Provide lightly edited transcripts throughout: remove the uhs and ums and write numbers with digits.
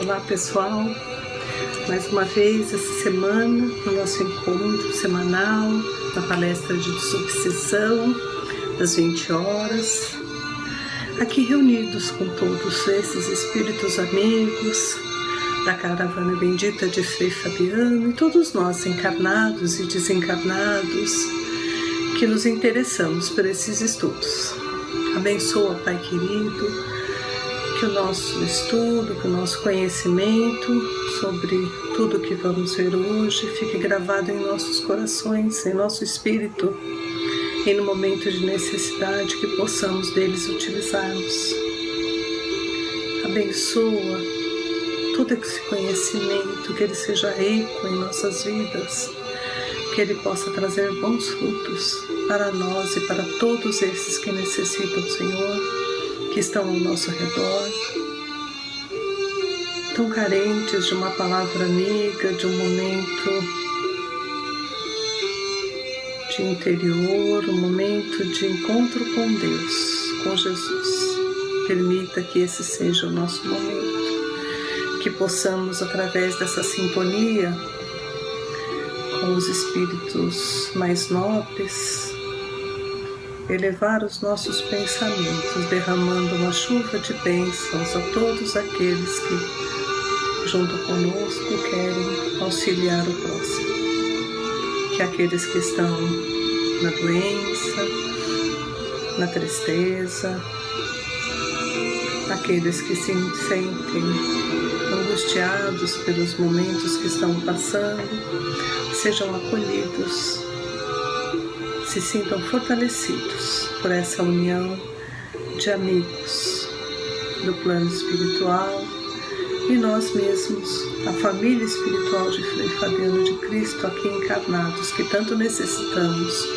Olá pessoal, mais uma vez essa semana no nosso encontro semanal da palestra de desobsessão das 20 horas, aqui reunidos com todos esses espíritos amigos da caravana bendita de Frei Fabiano e todos nós encarnados e desencarnados que nos interessamos por esses estudos. Abençoa, Pai querido, que o nosso estudo, que o nosso conhecimento sobre tudo que vamos ver hoje fique gravado em nossos corações, em nosso espírito, e no momento de necessidade que possamos deles utilizá-los. Abençoa todo esse conhecimento, que ele seja rico em nossas vidas, que ele possa trazer bons frutos para nós e para todos esses que necessitam, Senhor, que estão ao nosso redor, tão carentes de uma palavra amiga, de um momento de interior, um momento de encontro com Deus, com Jesus. Permita que esse seja o nosso momento, que possamos, através dessa sintonia com os espíritos mais nobres, elevar os nossos pensamentos, derramando uma chuva de bênçãos a todos aqueles que, junto conosco, querem auxiliar o próximo. Que aqueles que estão na doença, na tristeza, aqueles que se sentem angustiados pelos momentos que estão passando, sejam acolhidos, se sintam fortalecidos por essa união de amigos do plano espiritual e nós mesmos, a família espiritual de Frei Fabiano de Cristo aqui encarnados, que tanto necessitamos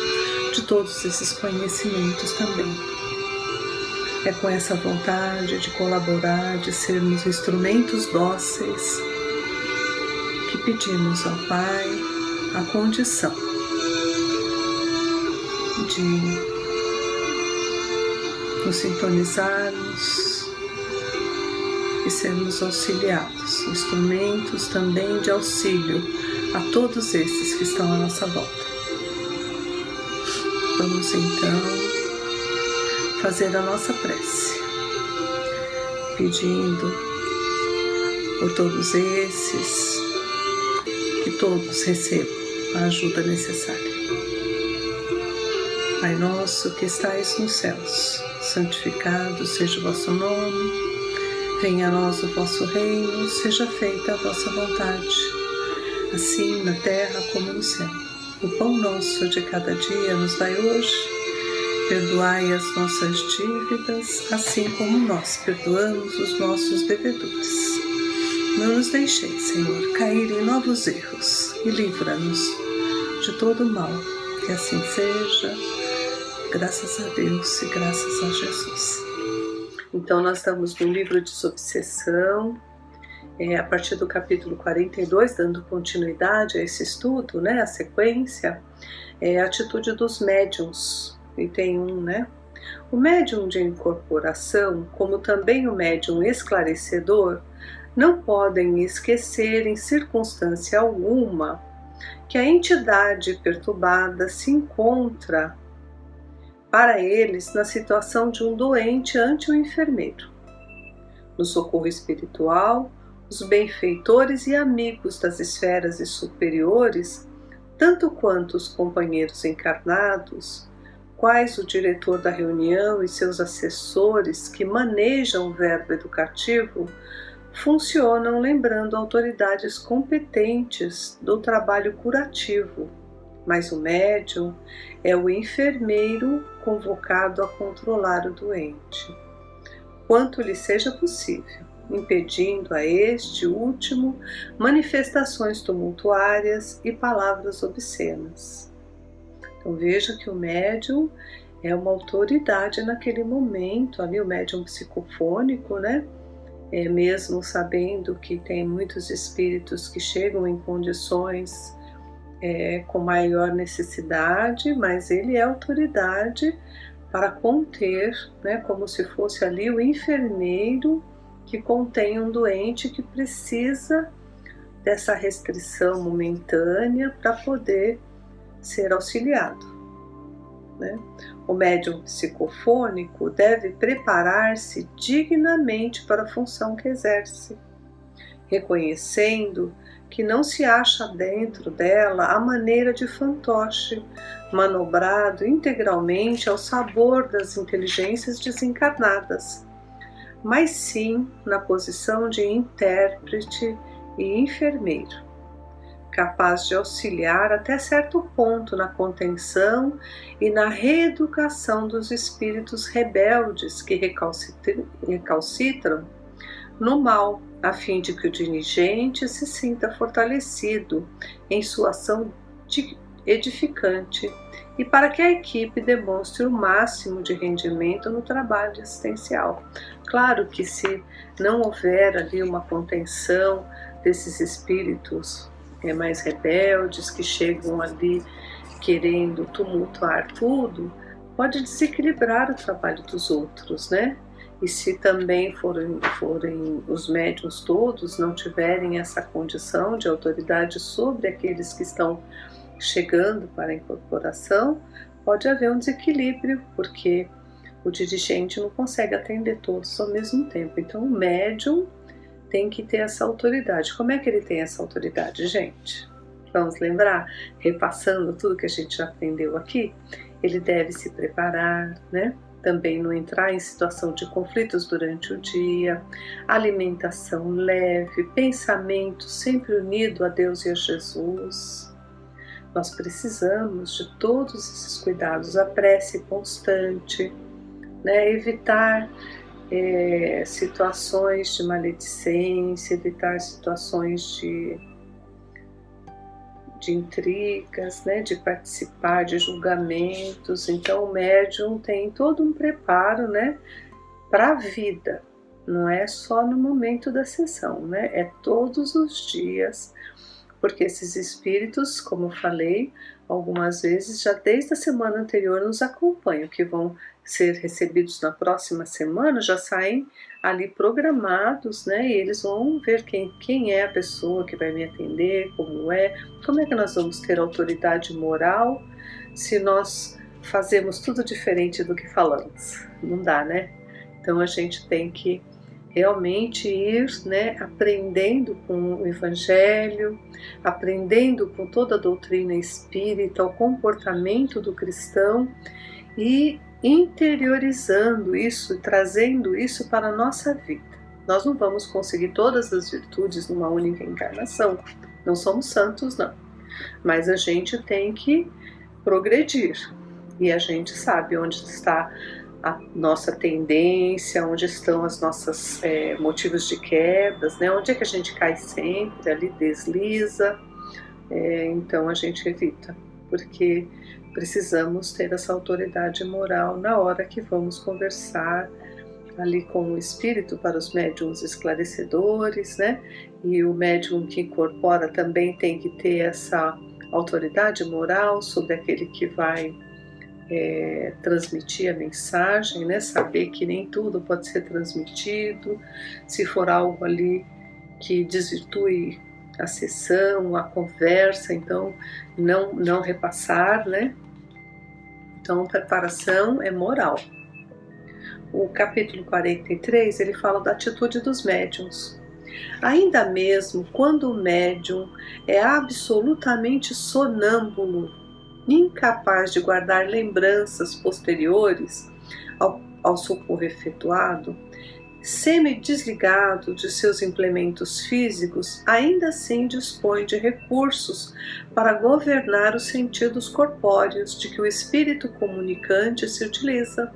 de todos esses conhecimentos também. É com essa vontade de colaborar, de sermos instrumentos dóceis, que pedimos ao Pai a condição de nos sintonizarmos e sermos auxiliados, instrumentos também de auxílio a todos esses que estão à nossa volta. Vamos então fazer a nossa prece, pedindo por todos esses, que todos recebam a ajuda necessária. Pai nosso que estais nos céus, santificado seja o vosso nome, venha a nós o vosso reino, seja feita a vossa vontade, assim na terra como no céu. O pão nosso de cada dia nos dai hoje, perdoai as nossas dívidas, assim como nós perdoamos os nossos devedores. Não nos deixeis, Senhor, cair em novos erros e livra-nos de todo mal, que assim seja. Graças a Deus e graças a Jesus. Então nós estamos no livro de Desobsessão, a partir do capítulo 42, dando continuidade a esse estudo, a sequência, a atitude dos médiuns. E tem o médium de incorporação, como também o médium esclarecedor, não podem esquecer em circunstância alguma que a entidade perturbada se encontra para eles na situação de um doente ante o enfermeiro. No socorro espiritual, os benfeitores e amigos das esferas superiores, tanto quanto os companheiros encarnados, quais o diretor da reunião e seus assessores que manejam o verbo educativo, funcionam lembrando autoridades competentes do trabalho curativo, mas o médium é o enfermeiro convocado a controlar o doente, quanto lhe seja possível, impedindo a este último manifestações tumultuárias e palavras obscenas. Então veja que o médium é uma autoridade naquele momento, ali o médium psicofônico, mesmo sabendo que tem muitos espíritos que chegam em condições com maior necessidade, mas ele é autoridade para conter, como se fosse ali o enfermeiro que contém um doente que precisa dessa restrição momentânea para poder ser auxiliado, né? O médium psicofônico deve preparar-se dignamente para a função que exerce, reconhecendo que não se acha dentro dela a maneira de fantoche, manobrado integralmente ao sabor das inteligências desencarnadas, mas sim na posição de intérprete e enfermeiro, capaz de auxiliar até certo ponto na contenção e na reeducação dos espíritos rebeldes que recalcitram no mal, a fim de que o dirigente se sinta fortalecido em sua ação edificante e para que a equipe demonstre o máximo de rendimento no trabalho assistencial. Claro que se não houver ali uma contenção desses espíritos mais rebeldes, que chegam ali querendo tumultuar tudo, pode desequilibrar o trabalho dos outros, né? E se também forem os médiuns todos não tiverem essa condição de autoridade sobre aqueles que estão chegando para a incorporação, pode haver um desequilíbrio, porque o dirigente não consegue atender todos ao mesmo tempo. Então o médium tem que ter essa autoridade. Como é que ele tem essa autoridade, gente? Vamos lembrar? Repassando tudo que a gente já aprendeu aqui, ele deve se preparar, né? Também não entrar em situação de conflitos durante o dia, alimentação leve, pensamento sempre unido a Deus e a Jesus. Nós precisamos de todos esses cuidados, a prece constante, né? Evitar situações de maledicência, evitar situações de intrigas, né, de participar de julgamentos. Então o médium tem todo um preparo, né, para a vida, não é só no momento da sessão, né, é todos os dias, porque esses espíritos, como eu falei algumas vezes, já desde a semana anterior nos acompanham, que vão ser recebidos na próxima semana, já saem ali programados, né? E eles vão ver quem é a pessoa que vai me atender, como é que nós vamos ter autoridade moral se nós fazemos tudo diferente do que falamos? Não dá, né? Então a gente tem que realmente ir, né, aprendendo com o Evangelho, aprendendo com toda a doutrina espírita, o comportamento do cristão e interiorizando isso, trazendo isso para a nossa vida. Nós não vamos conseguir todas as virtudes numa única encarnação, não somos santos não, mas a gente tem que progredir e a gente sabe onde está a nossa tendência, onde estão as nossas motivos de quedas, né? Onde é que a gente cai sempre, ali desliza, então a gente evita, porque precisamos ter essa autoridade moral na hora que vamos conversar ali com o espírito para os médiuns esclarecedores, né? E o médium que incorpora também tem que ter essa autoridade moral sobre aquele que vai transmitir a mensagem, né? Saber que nem tudo pode ser transmitido, se for algo ali que desvirtue a sessão, a conversa, então não repassar, né? Então preparação é moral. O capítulo 43, ele fala da atitude dos médiuns. Ainda mesmo quando o médium é absolutamente sonâmbulo, incapaz de guardar lembranças posteriores ao socorro efetuado, semi-desligado de seus implementos físicos, ainda assim dispõe de recursos para governar os sentidos corpóreos de que o espírito comunicante se utiliza,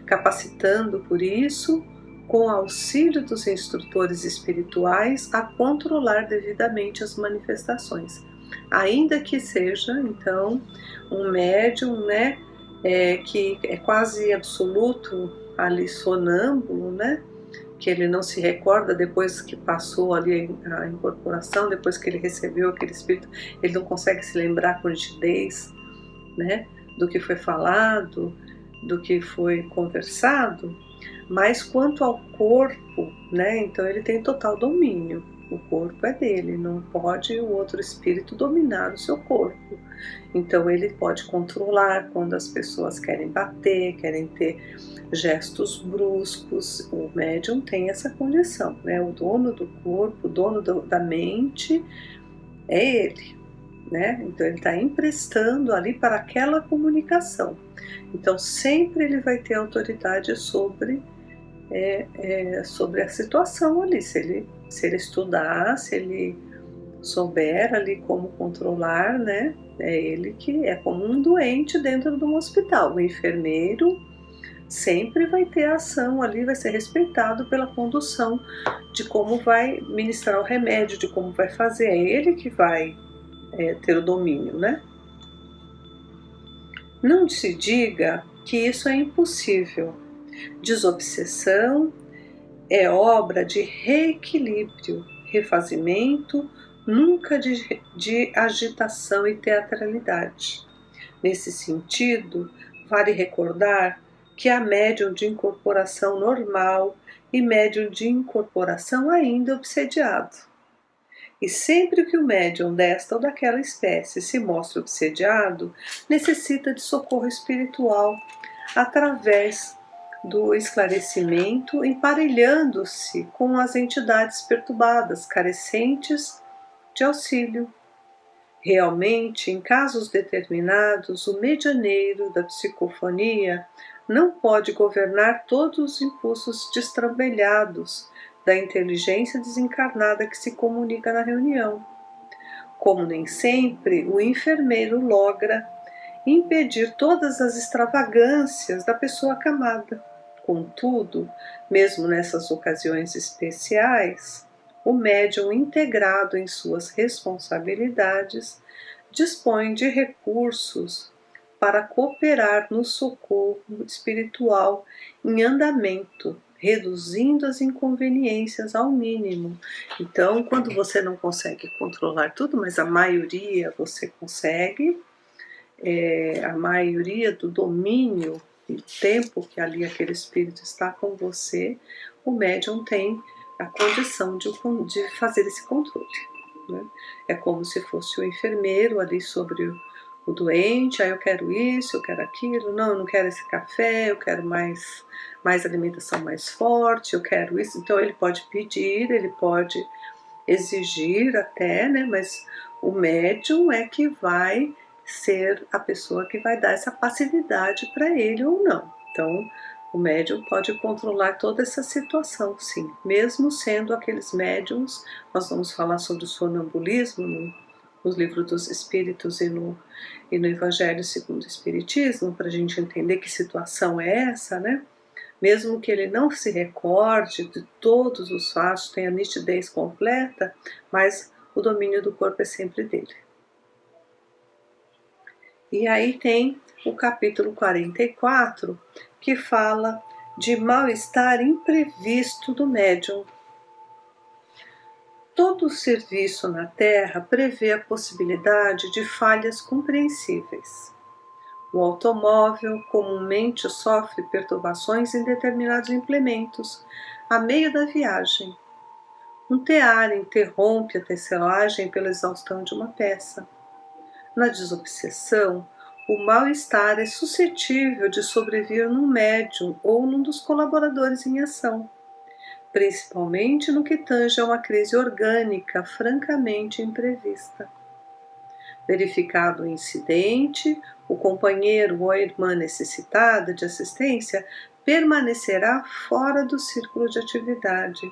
capacitando por isso, com auxílio dos instrutores espirituais, a controlar devidamente as manifestações. Ainda que seja, então, um médium, né, que é quase absoluto ali sonâmbulo, né, que ele não se recorda depois que passou ali a incorporação, depois que ele recebeu aquele espírito, ele não consegue se lembrar com nitidez, né, do que foi falado, do que foi conversado. Mas quanto ao corpo, né, então ele tem total domínio. O corpo é dele, não pode o outro espírito dominar o seu corpo. Então ele pode controlar quando as pessoas querem bater, querem ter gestos bruscos. O médium tem essa condição, né? O dono do corpo, o dono da mente é ele, né? Então ele está emprestando ali para aquela comunicação. Então sempre ele vai ter autoridade sobre a situação ali. Se ele estudar, se ele souber ali como controlar, né? É ele que é como um doente dentro de um hospital. O enfermeiro sempre vai ter ação ali, vai ser respeitado pela condução de como vai ministrar o remédio, de como vai fazer. É ele que vai ter o domínio, né? Não se diga que isso é impossível. Desobsessão é obra de reequilíbrio, refazimento, nunca de agitação e teatralidade. Nesse sentido, vale recordar que há médium de incorporação normal e médium de incorporação ainda obsediado. E sempre que o médium desta ou daquela espécie se mostra obsediado, necessita de socorro espiritual através do esclarecimento, emparelhando-se com as entidades perturbadas, carecentes de auxílio. Realmente, em casos determinados, o medianeiro da psicofonia não pode governar todos os impulsos destrambelhados da inteligência desencarnada que se comunica na reunião. Como nem sempre, o enfermeiro logra impedir todas as extravagâncias da pessoa acamada. Contudo, mesmo nessas ocasiões especiais, o médium integrado em suas responsabilidades dispõe de recursos para cooperar no socorro espiritual em andamento, reduzindo as inconveniências ao mínimo. Então, quando você não consegue controlar tudo, mas a maioria você consegue, a maioria do domínio e tempo que ali aquele espírito está com você, o médium tem a condição de fazer esse controle, né? É como se fosse o enfermeiro ali sobre o doente. Aí eu quero isso, eu quero aquilo, não, eu não quero esse café, eu quero mais alimentação mais forte, eu quero isso. Então ele pode pedir, ele pode exigir até, né? Mas o médium é que vai ser a pessoa que vai dar essa passividade para ele ou não. Então, o médium pode controlar toda essa situação, sim. Mesmo sendo aqueles médiums, nós vamos falar sobre o sonambulismo nos livros dos Espíritos e no Evangelho segundo o Espiritismo, para a gente entender que situação é essa, né? Mesmo que ele não se recorde de todos os fatos, tenha nitidez completa, mas o domínio do corpo é sempre dele. E aí tem o capítulo 44, que fala de mal-estar imprevisto do médium. Todo serviço na Terra prevê a possibilidade de falhas compreensíveis. O automóvel comumente sofre perturbações em determinados implementos a meio da viagem. Um tear interrompe a tecelagem pela exaustão de uma peça. Na desobsessão, o mal-estar é suscetível de sobrevir num médium ou num dos colaboradores em ação, principalmente no que tange a uma crise orgânica francamente imprevista. Verificado o incidente, o companheiro ou a irmã necessitada de assistência permanecerá fora do círculo de atividade,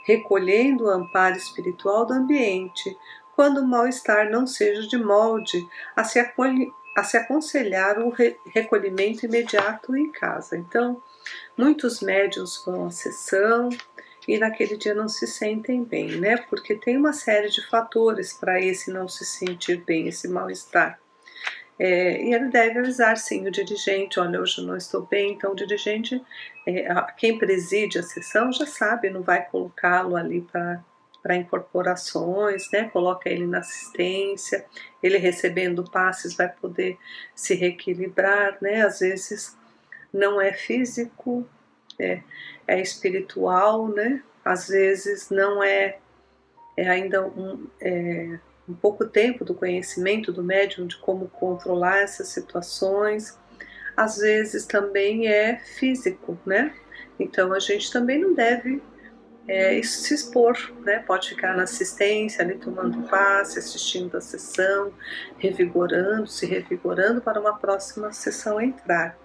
recolhendo o amparo espiritual do ambiente, quando o mal-estar não seja de molde a se aconselhar o recolhimento imediato em casa. Então, muitos médiuns vão à sessão e naquele dia não se sentem bem, né? Porque tem uma série de fatores para esse não se sentir bem, esse mal-estar. E ele deve avisar, sim, o dirigente: olha, hoje eu não estou bem. Então o dirigente, quem preside a sessão já sabe, não vai colocá-lo ali para incorporações, né? Coloca ele na assistência, ele recebendo passes vai poder se reequilibrar, né? Às vezes não é físico, é espiritual, né? Às vezes não é ainda um pouco tempo do conhecimento do médium de como controlar essas situações. Às vezes também é físico, né? Então a gente também não deve se expor, né? Pode ficar na assistência, ali tomando passe, assistindo a sessão, se revigorando para uma próxima sessão entrar.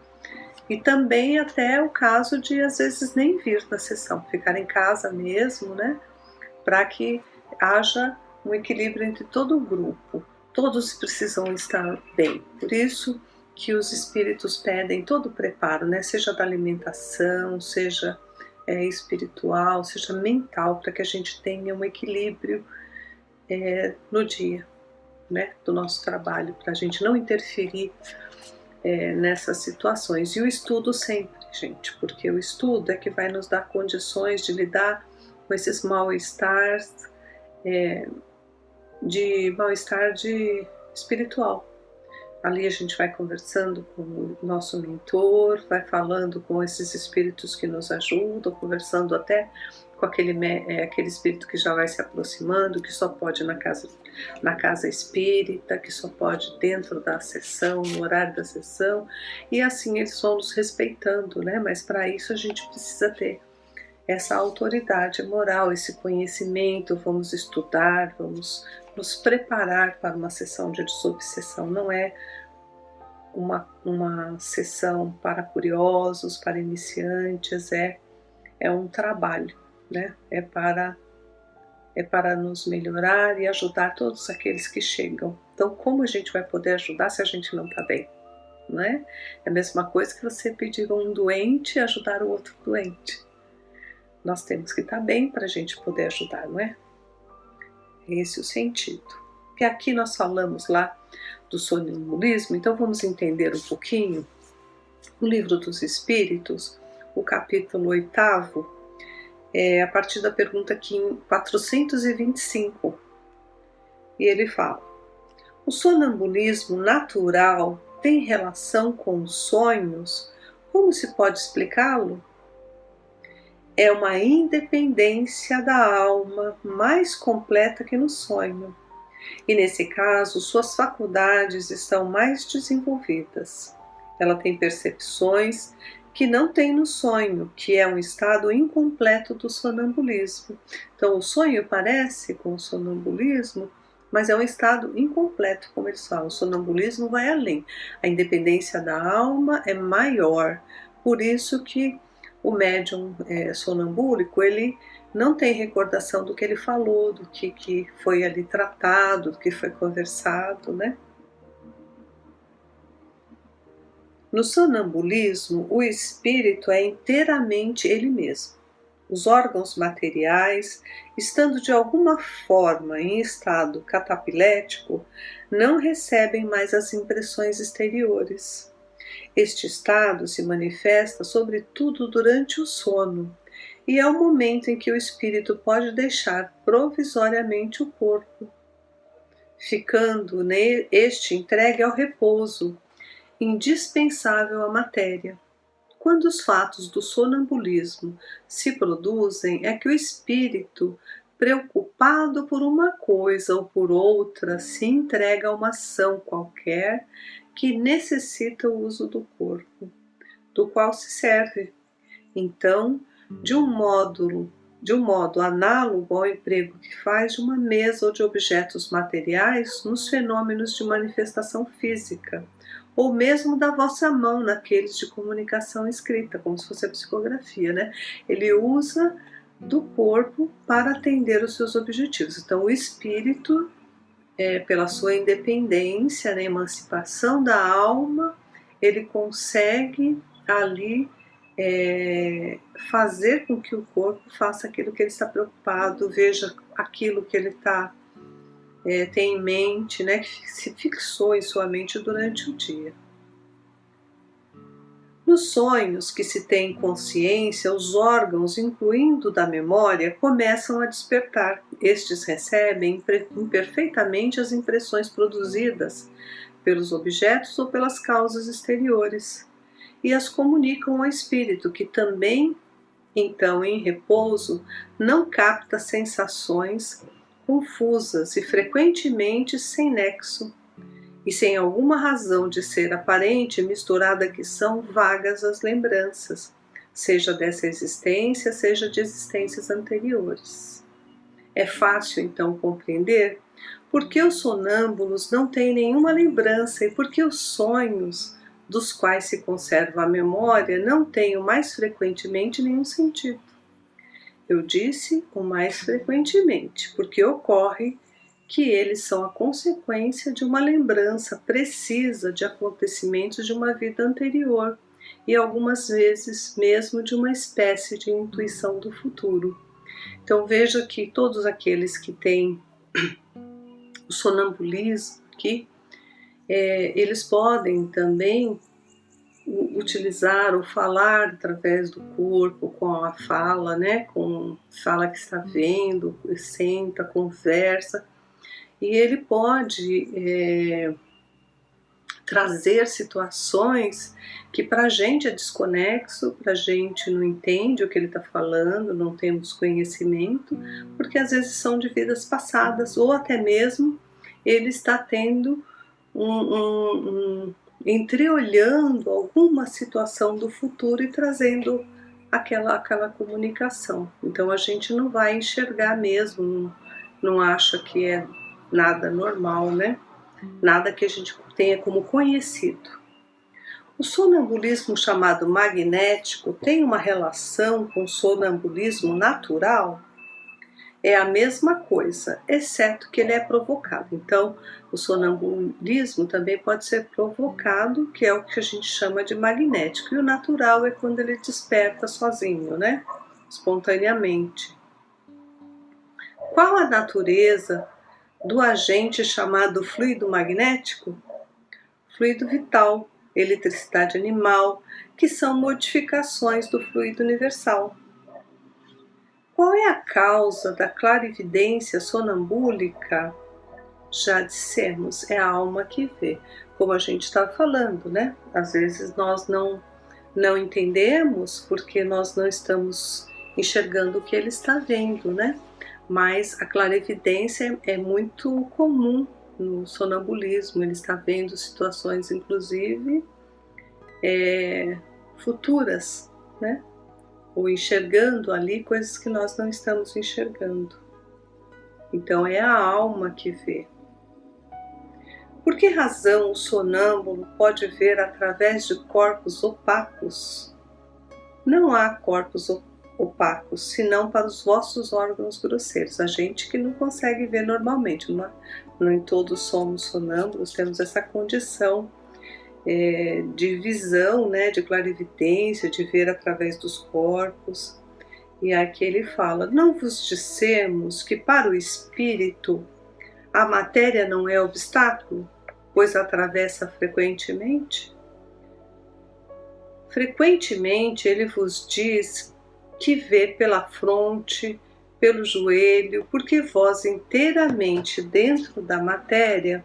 E também até o caso de às vezes nem vir na sessão, ficar em casa mesmo, né? Para que haja um equilíbrio entre todo o grupo. Todos precisam estar bem. Por isso que os espíritos pedem todo o preparo, né? Seja da alimentação, seja espiritual, seja mental, para que a gente tenha um equilíbrio no dia, né? Do nosso trabalho, para a gente não interferir nessas situações. E o estudo sempre, gente, porque o estudo é que vai nos dar condições de lidar com esses mal-estares, de mal-estar espiritual. Ali a gente vai conversando com o nosso mentor, vai falando com esses espíritos que nos ajudam, conversando até com aquele espírito que já vai se aproximando, que só pode na casa espírita, que só pode dentro da sessão, no horário da sessão, e assim eles vão nos respeitando, né? Mas para isso a gente precisa ter essa autoridade moral, esse conhecimento, vamos estudar, vamos nos preparar para uma sessão de desobsessão. Não é uma sessão para curiosos, para iniciantes, é um trabalho, né? É para nos melhorar e ajudar todos aqueles que chegam. Então, como a gente vai poder ajudar se a gente não está bem? Não é? É a mesma coisa que você pedir a um doente e ajudar o outro doente. Nós temos que estar bem para a gente poder ajudar, não é? Esse é o sentido. E aqui nós falamos lá do sonambulismo, então vamos entender um pouquinho o Livro dos Espíritos, o capítulo 8º, a partir da pergunta 425. E ele fala: o sonambulismo natural tem relação com os sonhos? Como se pode explicá-lo? É uma independência da alma mais completa que no sonho, e nesse caso suas faculdades estão mais desenvolvidas. Ela tem percepções que não tem no sonho, que é um estado incompleto do sonambulismo. Então o sonho parece com o sonambulismo, mas é um estado incompleto, como eles falam. O sonambulismo vai além. A independência da alma é maior. Por isso que o médium sonambúlico, ele não tem recordação do que ele falou, do que foi ali tratado, do que foi conversado, né? No sonambulismo, o espírito é inteiramente ele mesmo. Os órgãos materiais, estando de alguma forma em estado catapilético, não recebem mais as impressões exteriores. Este estado se manifesta sobretudo durante o sono, e é o momento em que o espírito pode deixar provisoriamente o corpo, ficando este entregue ao repouso, indispensável à matéria. Quando os fatos do sonambulismo se produzem, é que o espírito, preocupado por uma coisa ou por outra, se entrega a uma ação qualquer que necessita o uso do corpo, do qual se serve. Então, de um modo análogo ao emprego que faz de uma mesa ou de objetos materiais nos fenômenos de manifestação física, ou mesmo da vossa mão naqueles de comunicação escrita, como se fosse a psicografia, né? Ele usa do corpo para atender os seus objetivos. Então, o espírito, pela sua independência, né, emancipação da alma, ele consegue ali fazer com que o corpo faça aquilo que ele está preocupado, veja aquilo que ele tem em mente, né, que se fixou em sua mente durante o dia. Nos sonhos que se tem consciência, os órgãos, incluindo da memória, começam a despertar. Estes recebem imperfeitamente as impressões produzidas pelos objetos ou pelas causas exteriores. e as comunicam ao espírito, que também, então, em repouso, não capta sensações confusas e frequentemente sem nexo, e sem alguma razão de ser aparente, misturada que são vagas as lembranças, seja dessa existência, seja de existências anteriores. É fácil, então, compreender por que os sonâmbulos não têm nenhuma lembrança e por que os sonhos, dos quais se conserva a memória, não têm o mais frequentemente nenhum sentido. Eu disse o mais frequentemente, porque ocorre que eles são a consequência de uma lembrança precisa de acontecimentos de uma vida anterior e algumas vezes mesmo de uma espécie de intuição do futuro. Então veja que todos aqueles que têm o sonambulismo aqui, eles podem também utilizar ou falar através do corpo, com a fala, né? Com fala que está vendo, senta, conversa. E ele pode trazer situações que para a gente é desconexo, para a gente não entende o que ele está falando, não temos conhecimento, porque às vezes são de vidas passadas, ou até mesmo ele está tendo entreolhando alguma situação do futuro e trazendo aquela comunicação. Então a gente não vai enxergar mesmo, não acha que é nada normal, né? Nada que a gente tenha como conhecido. O sonambulismo chamado magnético tem uma relação com o sonambulismo natural? É a mesma coisa, exceto que ele é provocado. Então, o sonambulismo também pode ser provocado, que é o que a gente chama de magnético. E o natural é quando ele desperta sozinho, né? Espontaneamente. Qual a natureza do agente chamado fluido magnético? Fluido vital, eletricidade animal, que são modificações do fluido universal. Qual é a causa da clarividência sonambúlica? Já dissemos, é a alma que vê. Como a gente está falando, né? Às vezes nós não entendemos porque nós não estamos enxergando o que ele está vendo, né? Mas a clarividência é muito comum no sonambulismo, ele está vendo situações, inclusive, futuras, né? Ou enxergando ali coisas que nós não estamos enxergando. Então é a alma que vê. Por que razão o sonâmbulo pode ver através de corpos opacos? Não há corpos opacos, senão para os vossos órgãos grosseiros. A gente que não consegue ver normalmente, nem todos somos sonâmbulos, temos essa condição de visão, né, de clarividência, de ver através dos corpos. E aqui ele fala: não vos dissemos que para o espírito a matéria não é obstáculo, pois atravessa frequentemente? Frequentemente ele vos diz que vê pela fronte, pelo joelho, porque vós inteiramente dentro da matéria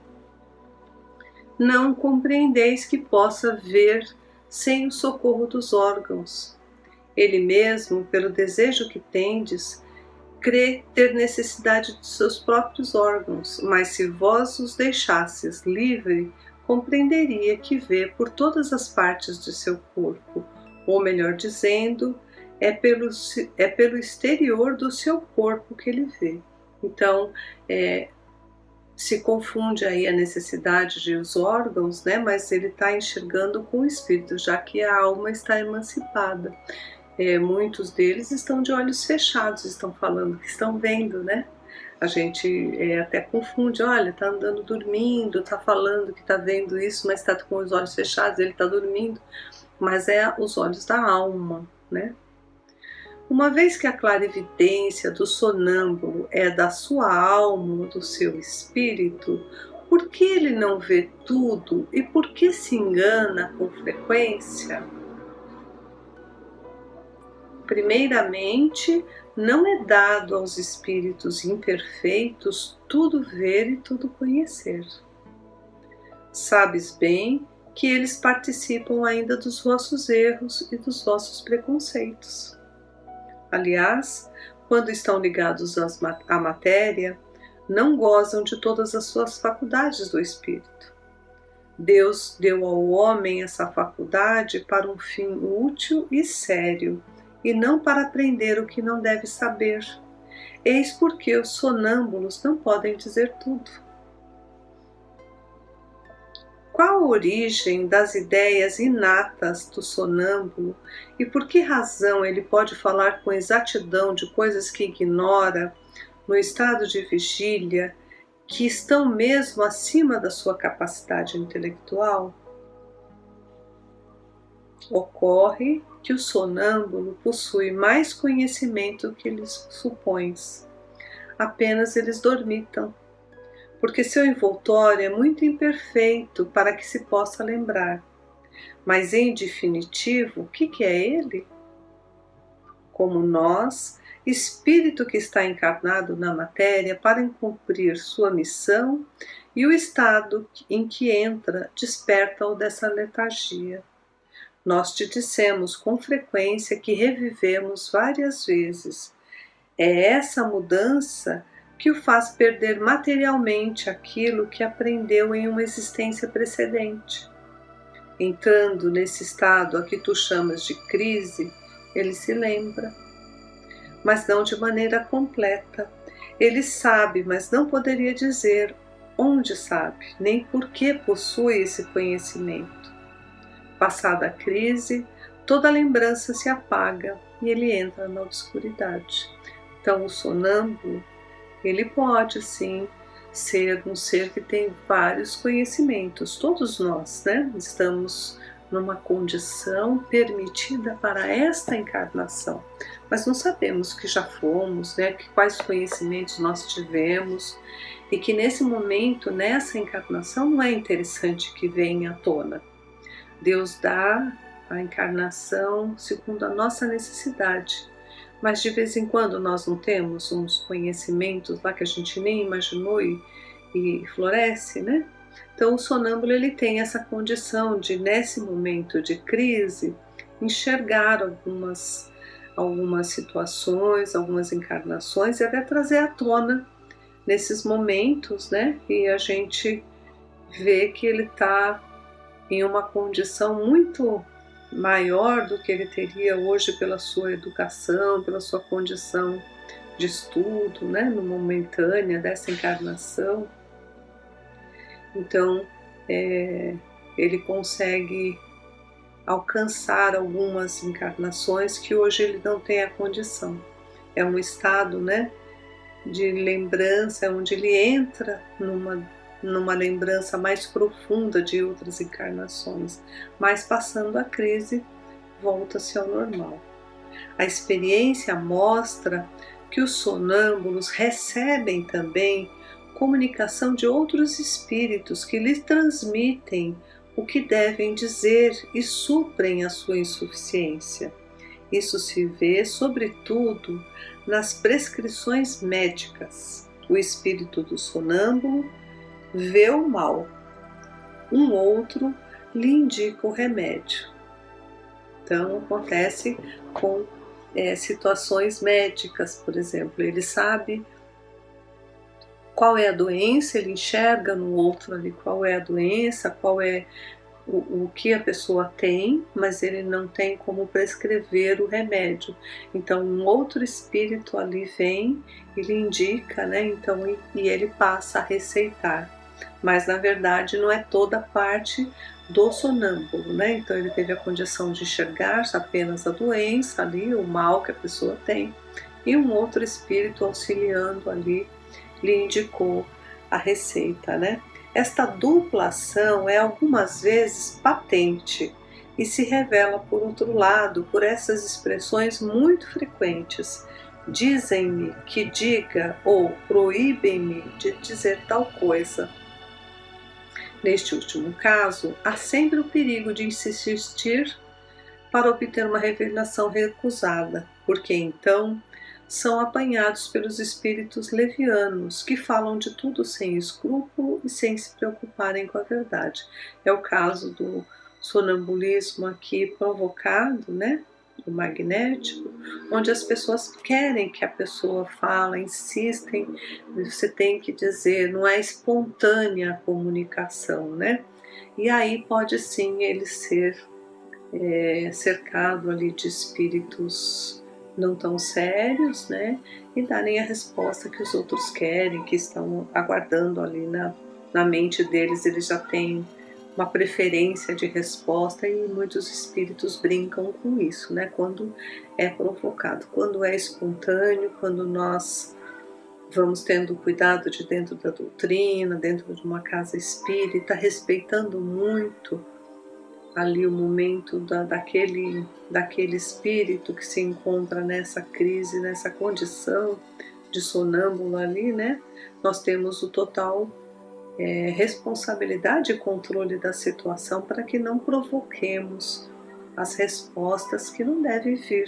não compreendeis que possa ver sem o socorro dos órgãos. Ele mesmo, pelo desejo que tendes, crê ter necessidade de seus próprios órgãos, mas se vós os deixasses livre, compreenderia que vê por todas as partes de seu corpo, ou melhor dizendo, é pelo exterior do seu corpo que ele vê. Então, se confunde aí a necessidade de os órgãos, né? Mas ele está enxergando com o espírito, já que a alma está emancipada. Muitos deles estão de olhos fechados, estão falando que estão vendo, né? A gente até confunde, olha, está andando dormindo, está falando que está vendo isso, mas está com os olhos fechados, ele está dormindo. Mas é os olhos da alma, né? Uma vez que a clarividência do sonâmbulo é da sua alma, do seu espírito, por que ele não vê tudo e por que se engana com frequência? Primeiramente, não é dado aos espíritos imperfeitos tudo ver e tudo conhecer. Sabes bem que eles participam ainda dos vossos erros e dos vossos preconceitos. Aliás, quando estão ligados à matéria, não gozam de todas as suas faculdades do espírito. Deus deu ao homem essa faculdade para um fim útil e sério, e não para aprender o que não deve saber. Eis porque os sonâmbulos não podem dizer tudo. Qual a origem das ideias inatas do sonâmbulo e por que razão ele pode falar com exatidão de coisas que ignora no estado de vigília, que estão mesmo acima da sua capacidade intelectual? Ocorre que o sonâmbulo possui mais conhecimento que lhes supões. Apenas eles dormitam, porque seu envoltório é muito imperfeito para que se possa lembrar. Mas, em definitivo, o que é ele? Como nós, espírito que está encarnado na matéria para cumprir sua missão, e o estado em que entra desperta-o dessa letargia. Nós te dissemos com frequência que revivemos várias vezes. É essa mudança que o faz perder materialmente aquilo que aprendeu em uma existência precedente. Entrando nesse estado a que tu chamas de crise, ele se lembra, mas não de maneira completa. Ele sabe, mas não poderia dizer onde sabe, nem por que possui esse conhecimento. Passada a crise, toda a lembrança se apaga e ele entra na obscuridade. Então, o sonâmbulo, ele pode sim ser um ser que tem vários conhecimentos. Todos nós, né, estamos numa condição permitida para esta encarnação, mas não sabemos que já fomos, né, que quais conhecimentos nós tivemos, e que nesse momento, nessa encarnação, não é interessante que venha à tona. Deus dá a encarnação segundo a nossa necessidade, mas de vez em quando nós não temos uns conhecimentos lá que a gente nem imaginou e floresce, né? Então o sonâmbulo ele tem essa condição de, nesse momento de crise, enxergar algumas situações, algumas encarnações e até trazer à tona nesses momentos, né? E a gente vê que ele está em uma condição muito maior do que ele teria hoje pela sua educação, pela sua condição de estudo, né, no momentânea dessa encarnação. Então, ele consegue alcançar algumas encarnações que hoje ele não tem a condição. É um estado, né, de lembrança, onde ele entra numa lembrança mais profunda de outras encarnações, mas passando a crise, volta-se ao normal. A experiência mostra que os sonâmbulos recebem também comunicação de outros espíritos que lhes transmitem o que devem dizer e suprem a sua insuficiência. Isso se vê, sobretudo, nas prescrições médicas. O espírito do sonâmbulo vê o mal, um outro lhe indica o remédio. Então acontece com situações médicas, por exemplo, ele sabe qual é a doença, ele enxerga no outro ali qual é a doença, qual é o que a pessoa tem, mas ele não tem como prescrever o remédio. Então um outro espírito ali vem e lhe indica, né? Então, e ele passa a receitar. Mas na verdade não é toda parte do sonâmbulo, né? Então ele teve a condição de enxergar apenas a doença ali, o mal que a pessoa tem, e um outro espírito auxiliando ali lhe indicou a receita, né? Esta dupla ação é algumas vezes patente e se revela por outro lado por essas expressões muito frequentes. Dizem-me que diga ou proíbem-me de dizer tal coisa. Neste último caso, há sempre o perigo de insistir para obter uma revelação recusada, porque então são apanhados pelos espíritos levianos, que falam de tudo sem escrúpulo e sem se preocuparem com a verdade. É o caso do sonambulismo aqui provocado, né? O magnético, onde as pessoas querem que a pessoa fale, insistem, você tem que dizer, não é espontânea a comunicação, né? E aí pode sim ele ser cercado ali de espíritos não tão sérios, né? E darem a resposta que os outros querem, que estão aguardando ali na mente deles, eles já têm uma preferência de resposta e muitos espíritos brincam com isso, né? Quando é provocado, quando é espontâneo, quando nós vamos tendo cuidado de dentro da doutrina, dentro de uma casa espírita, respeitando muito ali o momento daquele espírito que se encontra nessa crise, nessa condição de sonâmbulo ali, né? Nós temos o total responsabilidade e controle da situação para que não provoquemos as respostas que não devem vir,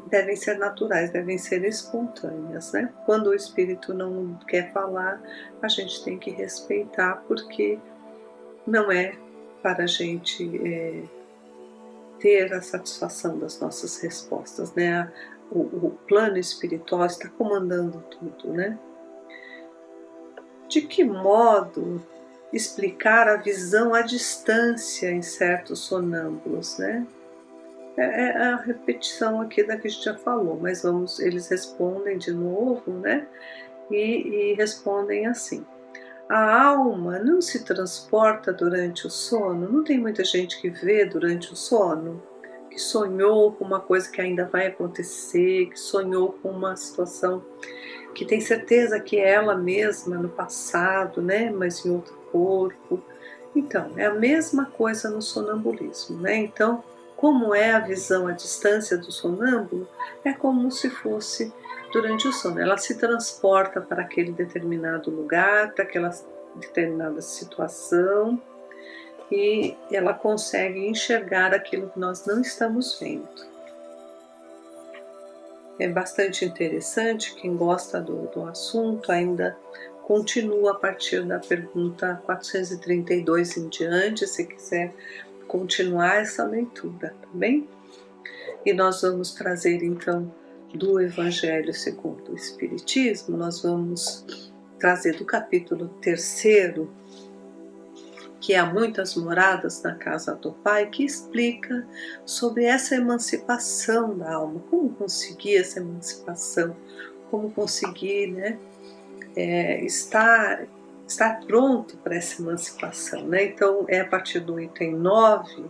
devem ser naturais, devem ser espontâneas, né? Quando o espírito não quer falar, a gente tem que respeitar, porque não é para a gente ter a satisfação das nossas respostas, né? O plano espiritual está comandando tudo, né? De que modo explicar a visão à distância em certos sonâmbulos, né? É a repetição aqui da que a gente já falou, mas eles respondem de novo, né? E respondem assim: a alma não se transporta durante o sono? Não tem muita gente que vê durante o sono? Que sonhou com uma coisa que ainda vai acontecer, que sonhou com uma situação que tem certeza que é ela mesma no passado, né? Mas em outro corpo. Então, é a mesma coisa no sonambulismo, né? Então, como é a visão à distância do sonâmbulo? É como se fosse durante o sono. Ela se transporta para aquele determinado lugar, para aquela determinada situação, e ela consegue enxergar aquilo que nós não estamos vendo. É bastante interessante, quem gosta do assunto ainda continua a partir da pergunta 432 em diante, se quiser continuar essa leitura, tá bem? E nós vamos trazer então do Evangelho segundo o Espiritismo, nós vamos trazer do capítulo 3º, que há muitas moradas na casa do Pai, que explica sobre essa emancipação da alma, como conseguir essa emancipação, como conseguir, né, estar pronto para essa emancipação, né? Então é a partir do item 9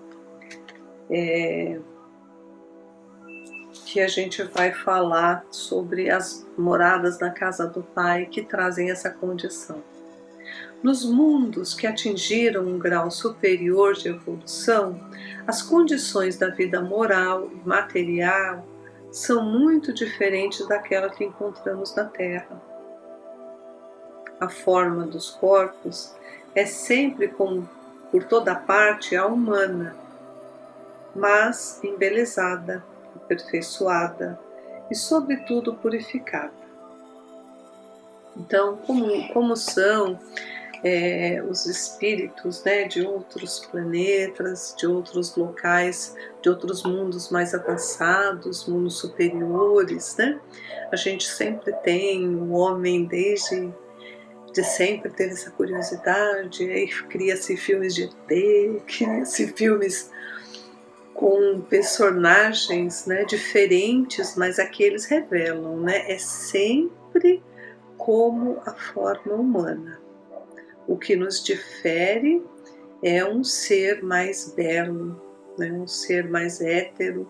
que a gente vai falar sobre as moradas na casa do Pai que trazem essa condição. Nos mundos que atingiram um grau superior de evolução, as condições da vida moral e material são muito diferentes daquela que encontramos na Terra. A forma dos corpos é sempre, como por toda parte, a humana, mas embelezada, aperfeiçoada e, sobretudo, purificada. Então, como são os espíritos, né, de outros planetas, de outros locais, de outros mundos mais avançados, mundos superiores, né? A gente sempre tem, o homem desde sempre teve essa curiosidade, aí cria-se filmes de ET, cria-se filmes com personagens, né, diferentes, mas aqui eles revelam, né, é sempre como a forma humana. O que nos difere é um ser mais belo, né, um ser mais hétero.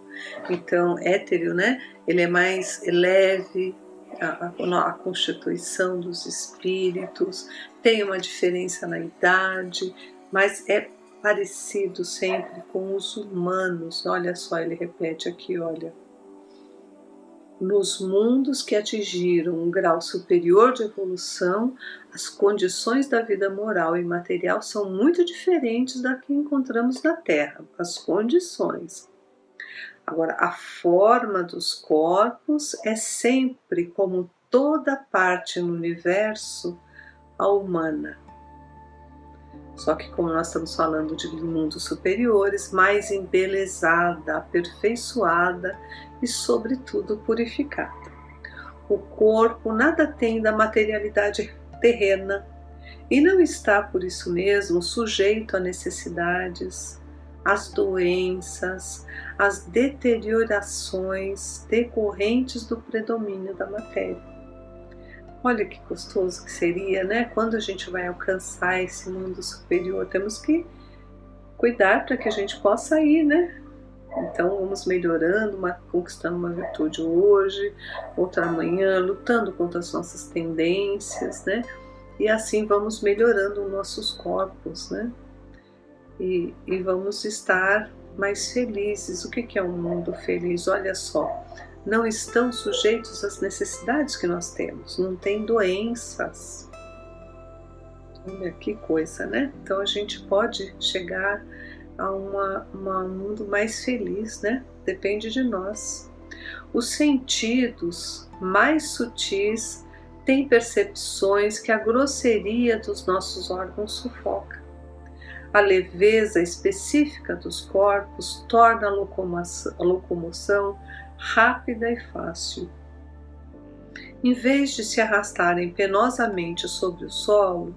Então, hétero, né, ele é mais leve, a constituição dos espíritos, tem uma diferença na idade, mas é parecido sempre com os humanos. Olha só, ele repete aqui, olha. Nos mundos que atingiram um grau superior de evolução, as condições da vida moral e material são muito diferentes da que encontramos na Terra. As condições. Agora, a forma dos corpos é sempre, como toda parte no universo, a humana. Só que como nós estamos falando de mundos superiores, mais embelezada, aperfeiçoada e, sobretudo, purificada. O corpo nada tem da materialidade terrena e não está, por isso mesmo, sujeito a necessidades, às doenças, às deteriorações decorrentes do predomínio da matéria. Olha que gostoso que seria, né? Quando a gente vai alcançar esse mundo superior, temos que cuidar para que a gente possa ir, né? Então vamos melhorando, conquistando uma virtude hoje, outra amanhã, lutando contra as nossas tendências, né? E assim vamos melhorando os nossos corpos, né? E vamos estar mais felizes. O que é um mundo feliz? Olha só, não estão sujeitos às necessidades que nós temos, não tem doenças. Olha que coisa, né? Então a gente pode chegar a um mundo mais feliz, né? Depende de nós. Os sentidos mais sutis têm percepções que a grosseria dos nossos órgãos sufoca. A leveza específica dos corpos torna a locomoção rápida e fácil. Em vez de se arrastarem penosamente sobre o solo,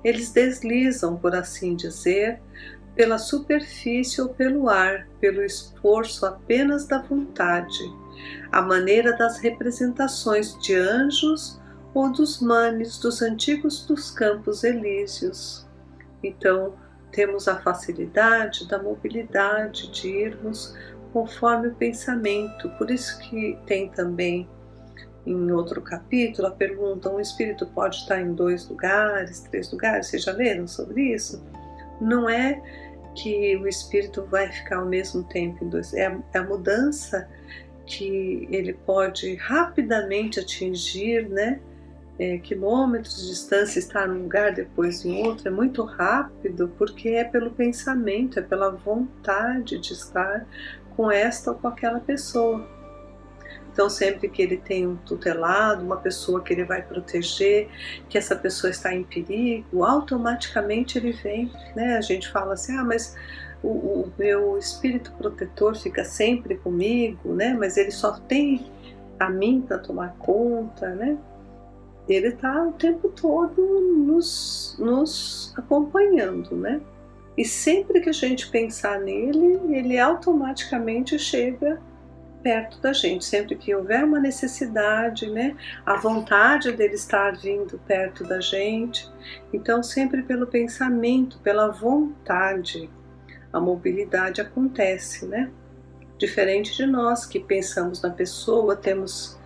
eles deslizam, por assim dizer, pela superfície ou pelo ar, pelo esforço apenas da vontade, à maneira das representações de anjos ou dos manes dos antigos dos campos elíseos. Então, temos a facilidade da mobilidade, de irmos conforme o pensamento. Por isso que tem também, em outro capítulo, a pergunta: um espírito pode estar em 2 lugares, 3 lugares? Vocês já leram sobre isso? Não é que o espírito vai ficar ao mesmo tempo em 2, é a mudança que ele pode rapidamente atingir, né? Quilômetros de distância, estar num lugar, depois em outro, é muito rápido, porque é pelo pensamento, é pela vontade de estar com esta ou com aquela pessoa. Então, sempre que ele tem um tutelado, uma pessoa que ele vai proteger, que essa pessoa está em perigo, automaticamente ele vem, né? A gente fala assim, mas o meu espírito protetor fica sempre comigo, né? Mas ele só tem a mim para tomar conta, né? Ele está o tempo todo nos acompanhando, né? E sempre que a gente pensar nele, ele automaticamente chega perto da gente. Sempre que houver uma necessidade, né? A vontade dele estar vindo perto da gente. Então, sempre pelo pensamento, pela vontade, a mobilidade acontece, né? Diferente de nós que pensamos na pessoa, temos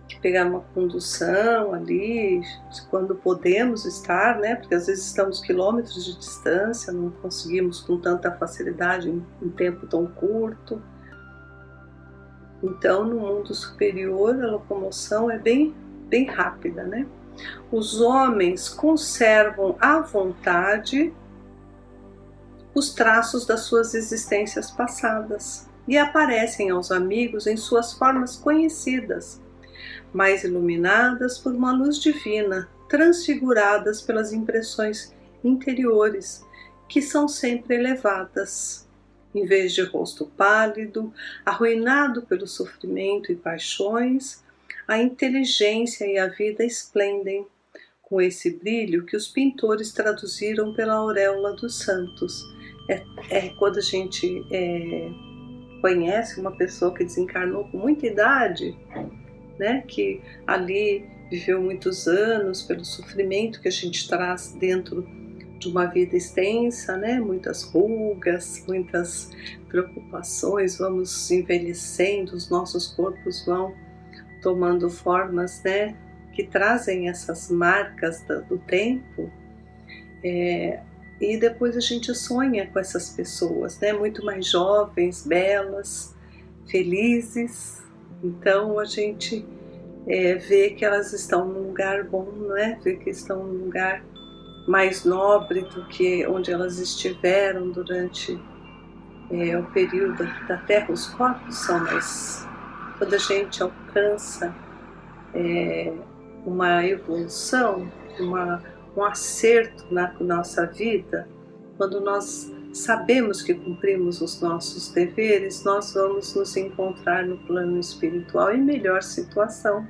que pegar uma condução ali, quando podemos estar, né? Porque às vezes estamos quilômetros de distância, não conseguimos com tanta facilidade em tempo tão curto. Então, no mundo superior, a locomoção é bem rápida, né? Os homens conservam à vontade os traços das suas existências passadas e aparecem aos amigos em suas formas conhecidas, mais iluminadas por uma luz divina, transfiguradas pelas impressões interiores, que são sempre elevadas. Em vez de rosto pálido, arruinado pelo sofrimento e paixões, a inteligência e a vida esplendem, com esse brilho que os pintores traduziram pela auréola dos santos. Quando a gente conhece uma pessoa que desencarnou com muita idade, né, que ali viveu muitos anos pelo sofrimento que a gente traz dentro de uma vida extensa, né, muitas rugas, muitas preocupações, vamos envelhecendo, os nossos corpos vão tomando formas, né, que trazem essas marcas do tempo, e depois a gente sonha com essas pessoas, né, muito mais jovens, belas, felizes. Então a gente vê que elas estão num lugar bom, né? Vê que estão num lugar mais nobre do que onde elas estiveram durante o período da Terra, os corpos são mais... Quando a gente alcança uma evolução, um acerto na nossa vida, quando nós sabemos que cumprimos os nossos deveres, nós vamos nos encontrar no plano espiritual em melhor situação.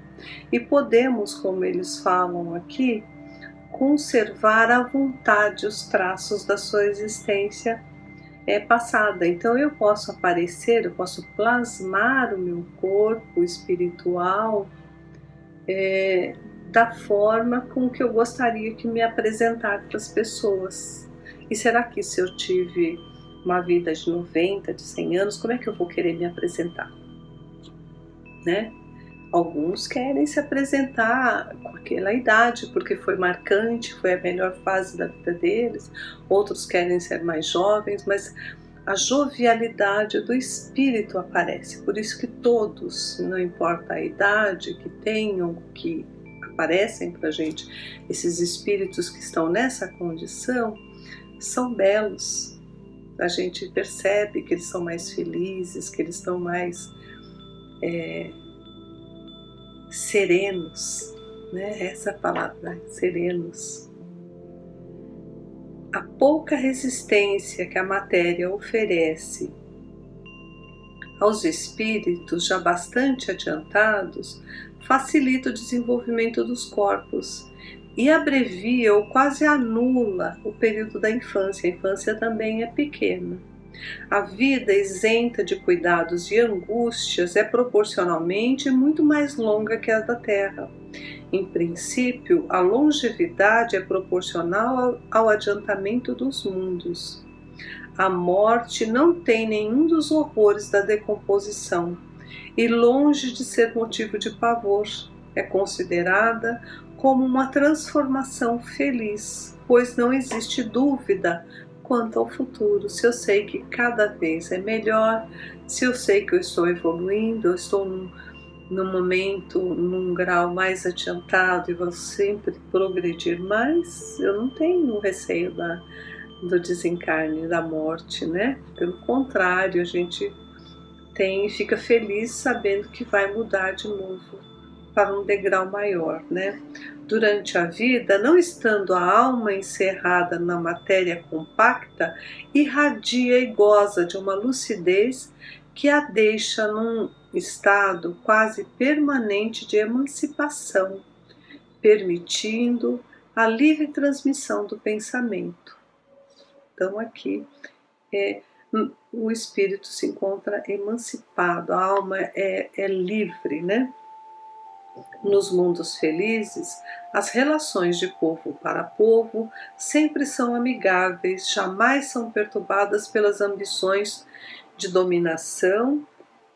E podemos, como eles falam aqui, conservar à vontade os traços da sua existência passada. Então eu posso aparecer, eu posso plasmar o meu corpo espiritual da forma com que eu gostaria que me apresentar para as pessoas. E será que se eu tive uma vida de 90, de 100 anos, como é que eu vou querer me apresentar? Né? Alguns querem se apresentar com aquela idade, porque foi marcante, foi a melhor fase da vida deles. Outros querem ser mais jovens, mas a jovialidade do espírito aparece. Por isso que todos, não importa a idade que tenham, que aparecem para a gente, esses espíritos que estão nessa condição, são belos. A gente percebe que eles são mais felizes, que eles estão mais serenos, né? Essa palavra, serenos. A pouca resistência que a matéria oferece aos espíritos já bastante adiantados facilita o desenvolvimento dos corpos e abrevia ou quase anula o período da infância. A infância também é pequena. A vida isenta de cuidados e angústias é proporcionalmente muito mais longa que a da Terra. Em princípio, a longevidade é proporcional ao adiantamento dos mundos. A morte não tem nenhum dos horrores da decomposição e, longe de ser motivo de pavor, é considerada como uma transformação feliz, pois não existe dúvida quanto ao futuro. Se eu sei que cada vez é melhor, se eu sei que eu estou evoluindo, eu estou num momento, num grau mais adiantado e vou sempre progredir mais, eu não tenho receio do desencarne, da morte, né? Pelo contrário, a gente fica feliz sabendo que vai mudar de novo para um degrau maior, né? Durante a vida, não estando a alma encerrada na matéria compacta, irradia e goza de uma lucidez que a deixa num estado quase permanente de emancipação, permitindo a livre transmissão do pensamento. Então aqui o espírito se encontra emancipado, a alma é livre, né? Nos mundos felizes, as relações de povo para povo sempre são amigáveis, jamais são perturbadas pelas ambições de dominação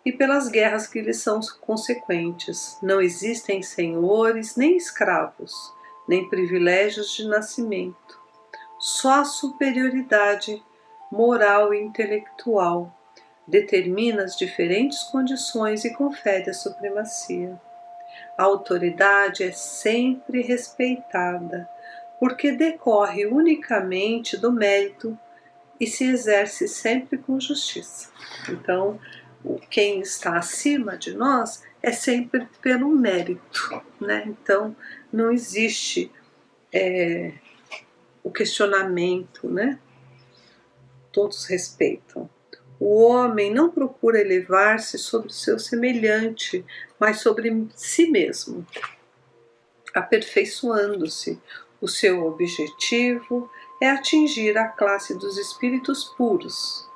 e pelas guerras que lhes são consequentes. Não existem senhores nem escravos, nem privilégios de nascimento. Só a superioridade moral e intelectual determina as diferentes condições e confere a supremacia. A autoridade é sempre respeitada, porque decorre unicamente do mérito e se exerce sempre com justiça. Então, quem está acima de nós é sempre pelo mérito, né? Então, não existe o questionamento, né? Todos respeitam. O homem não procura elevar-se sobre o seu semelhante, mas sobre si mesmo, aperfeiçoando-se. O seu objetivo é atingir a classe dos espíritos puros.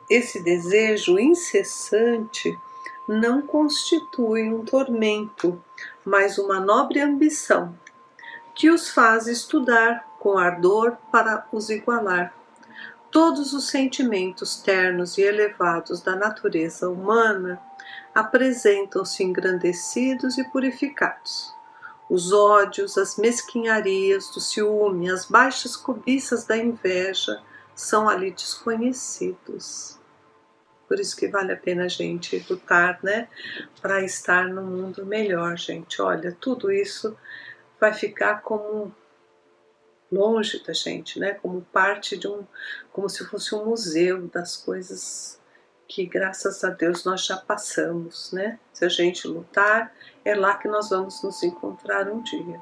Esse desejo incessante não constitui um tormento, mas uma nobre ambição, que os faz estudar com ardor para os igualar. Todos os sentimentos ternos e elevados da natureza humana apresentam-se engrandecidos e purificados. Os ódios, as mesquinharias do ciúme, as baixas cobiças da inveja são ali desconhecidos. Por isso que vale a pena a gente lutar, né? Para estar num mundo melhor, gente. Olha, tudo isso vai ficar como longe da gente, né? Como parte de como se fosse um museu das coisas que, graças a Deus, nós já passamos, né? Se a gente lutar, é lá que nós vamos nos encontrar um dia.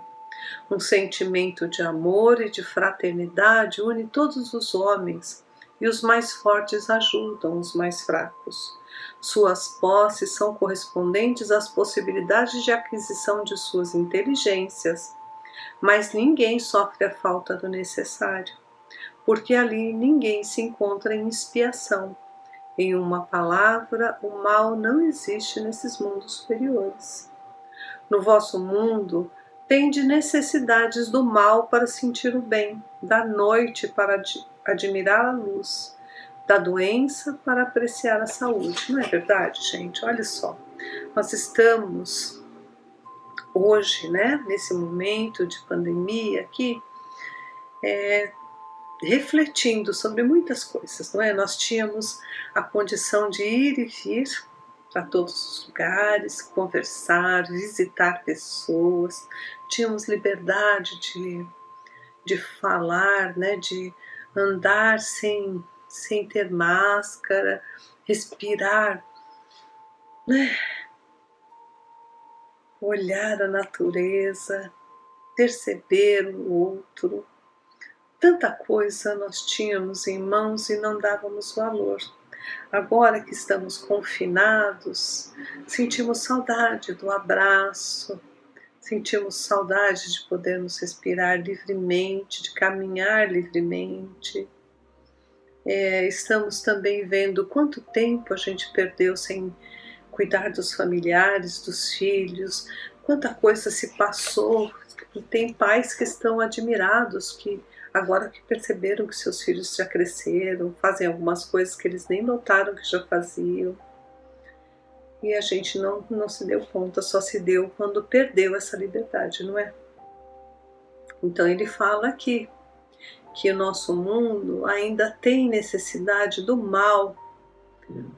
Um sentimento de amor e de fraternidade une todos os homens, e os mais fortes ajudam os mais fracos. Suas posses são correspondentes às possibilidades de aquisição de suas inteligências, mas ninguém sofre a falta do necessário, porque ali ninguém se encontra em expiação. Em uma palavra, o mal não existe nesses mundos superiores. No vosso mundo, tende necessidades do mal para sentir o bem, da noite para admirar a luz, da doença para apreciar a saúde. Não é verdade, gente? Olha só, nós estamos hoje, né, nesse momento de pandemia aqui, refletindo sobre muitas coisas, não é? Nós tínhamos a condição de ir e vir para todos os lugares, conversar, visitar pessoas, tínhamos liberdade de falar, né, de andar sem ter máscara, respirar, né, olhar a natureza, perceber o outro. Tanta coisa nós tínhamos em mãos e não dávamos valor. Agora que estamos confinados, sentimos saudade do abraço, sentimos saudade de podermos respirar livremente, de caminhar livremente. Estamos também vendo quanto tempo a gente perdeu sem cuidar dos familiares, dos filhos, quanta coisa se passou. Tem pais que estão admirados, que agora que perceberam que seus filhos já cresceram, fazem algumas coisas que eles nem notaram que já faziam. E a gente não se deu conta, só se deu quando perdeu essa liberdade, não é? Então ele fala aqui que o nosso mundo ainda tem necessidade do mal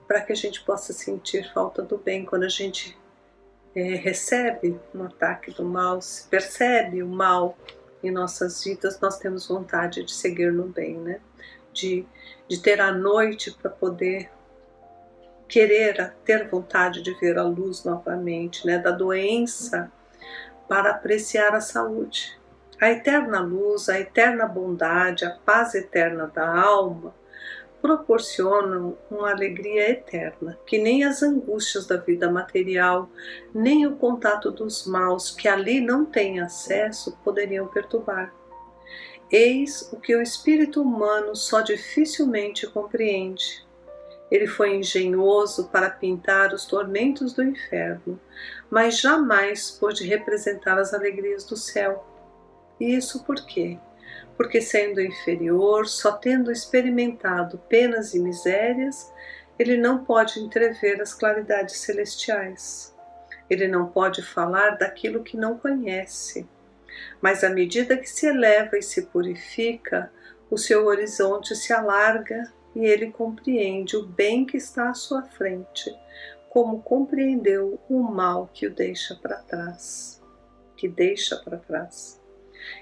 para que a gente possa sentir falta do bem. Quando a gente recebe um ataque do mal, se percebe o mal em nossas vidas, nós temos vontade de seguir no bem, né? De ter a noite para poder ter vontade de ver a luz novamente, né? Da doença para apreciar a saúde. A eterna luz, a eterna bondade, a paz eterna da alma proporcionam uma alegria eterna, que nem as angústias da vida material, nem o contato dos maus que ali não têm acesso poderiam perturbar. Eis o que o espírito humano só dificilmente compreende. Ele foi engenhoso para pintar os tormentos do inferno, mas jamais pôde representar as alegrias do céu. E isso por quê? Porque sendo inferior, só tendo experimentado penas e misérias, ele não pode entrever as claridades celestiais. Ele não pode falar daquilo que não conhece. Mas à medida que se eleva e se purifica, o seu horizonte se alarga e ele compreende o bem que está à sua frente, como compreendeu o mal que o deixa para trás.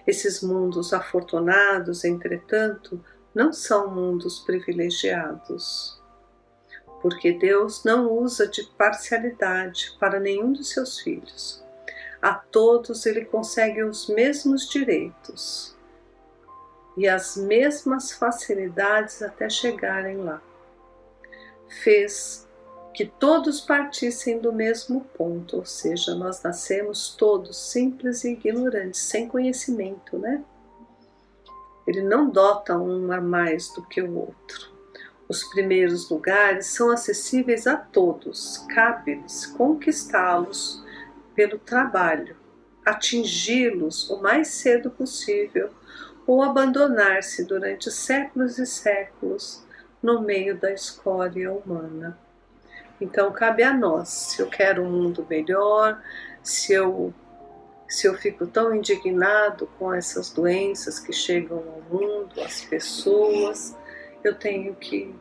Esses mundos afortunados, entretanto, não são mundos privilegiados, porque Deus não usa de parcialidade para nenhum dos seus filhos. A todos ele concede os mesmos direitos e as mesmas facilidades até chegarem lá. Fez que todos partissem do mesmo ponto, ou seja, nós nascemos todos simples e ignorantes, sem conhecimento, né? Ele não dota um a mais do que o outro. Os primeiros lugares são acessíveis a todos, cabe-lhes conquistá-los pelo trabalho, atingi-los o mais cedo possível ou abandonar-se durante séculos e séculos no meio da escória humana. Então cabe a nós, se eu quero um mundo melhor, se eu fico tão indignado com essas doenças que chegam ao mundo, às pessoas, eu tenho que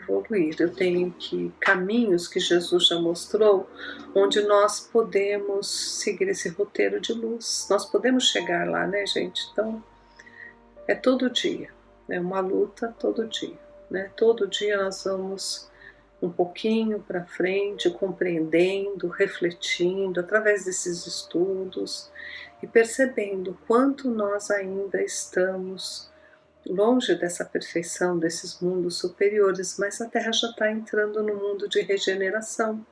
evoluir, eu tenho que caminhos que Jesus já mostrou, onde nós podemos seguir esse roteiro de luz, nós podemos chegar lá, né, gente? Então, é todo dia, é uma luta todo dia, né? Todo dia nós vamos um pouquinho para frente, compreendendo, refletindo, através desses estudos e percebendo quanto nós ainda estamos longe dessa perfeição, desses mundos superiores, mas a Terra já está entrando no mundo de regeneração,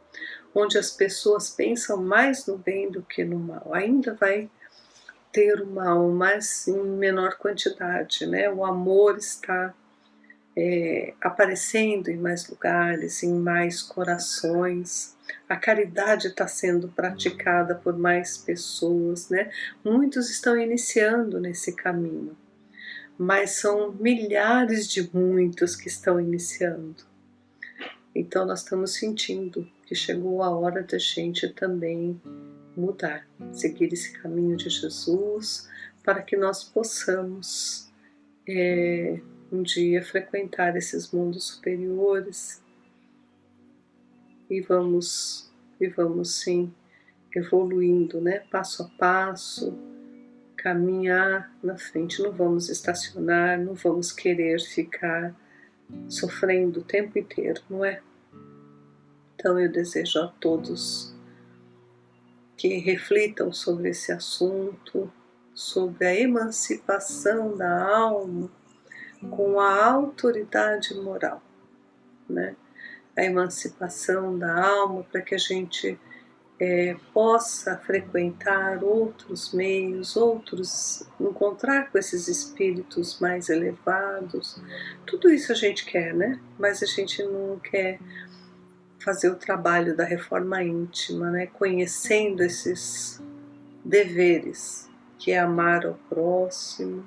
onde as pessoas pensam mais no bem do que no mal. Ainda vai ter o mal, mas em menor quantidade, né? O amor está aparecendo em mais lugares, em mais corações. A caridade está sendo praticada por mais pessoas, né? Muitos estão iniciando nesse caminho, mas são milhares de muitos que estão iniciando. Então nós estamos sentindo que chegou a hora da gente também mudar, seguir esse caminho de Jesus, para que nós possamos um dia frequentar esses mundos superiores e vamos sim evoluindo, né? Passo a passo, caminhar na frente, não vamos estacionar, não vamos querer ficar sofrendo o tempo inteiro, não é? Então eu desejo a todos que reflitam sobre esse assunto, sobre a emancipação da alma com a autoridade moral, né? A emancipação da alma para que a gente possa frequentar outros meios, encontrar com esses espíritos mais elevados. Tudo isso a gente quer, né? Mas a gente não quer fazer o trabalho da reforma íntima, né? Conhecendo esses deveres, que é amar ao próximo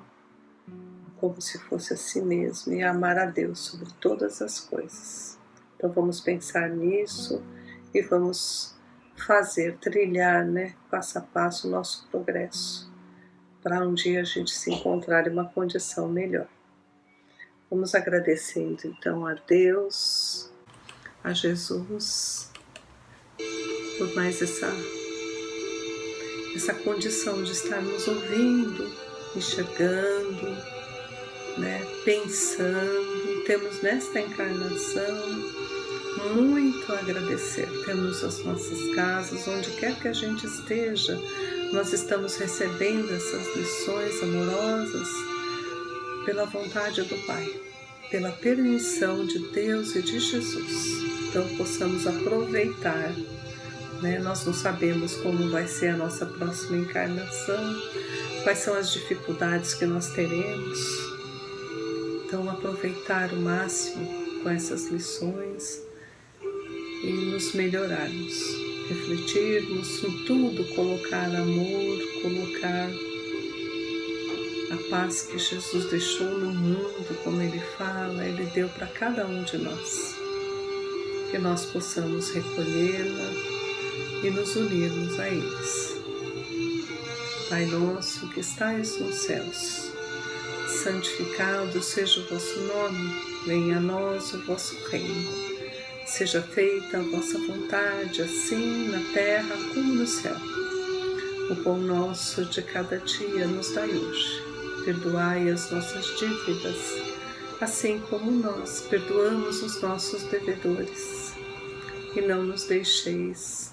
como se fosse a si mesmo e amar a Deus sobre todas as coisas. Então vamos pensar nisso e vamos trilhar, né, passo a passo o nosso progresso, para um dia a gente se encontrar em uma condição melhor. Vamos agradecendo então a Deus, a Jesus, por mais essa condição de estarmos ouvindo, enxergando, né, pensando. Temos nesta encarnação muito a agradecer. Temos as nossas casas, onde quer que a gente esteja, nós estamos recebendo essas lições amorosas pela vontade do Pai, pela permissão de Deus e de Jesus. Então possamos aproveitar, né? Nós não sabemos como vai ser a nossa próxima encarnação, quais são as dificuldades que nós teremos. Então aproveitar o máximo com essas lições e nos melhorarmos, refletirmos em tudo, colocar amor, colocar a paz que Jesus deixou no mundo, como Ele fala, Ele deu para cada um de nós, que nós possamos recolhê-la e nos unirmos a eles. Pai nosso que estais nos céus, santificado seja o vosso nome, venha a nós o vosso reino. Seja feita a vossa vontade, assim na terra como no céu. O pão nosso de cada dia nos dai hoje. Perdoai as nossas dívidas, assim como nós perdoamos os nossos devedores. E não nos deixeis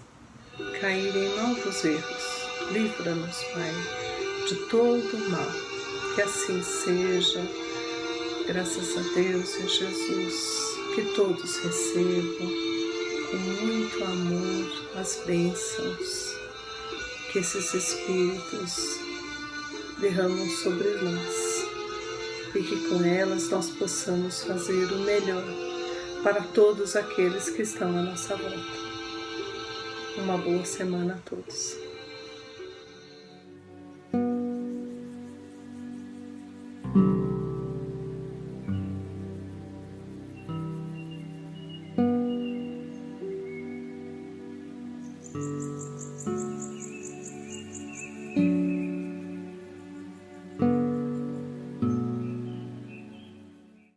cair em novos erros. Livra-nos, Pai, de todo o mal. Que assim seja, graças a Deus e a Jesus, que todos recebam com muito amor as bênçãos que esses Espíritos derramam sobre nós e que com elas nós possamos fazer o melhor para todos aqueles que estão à nossa volta. Uma boa semana a todos.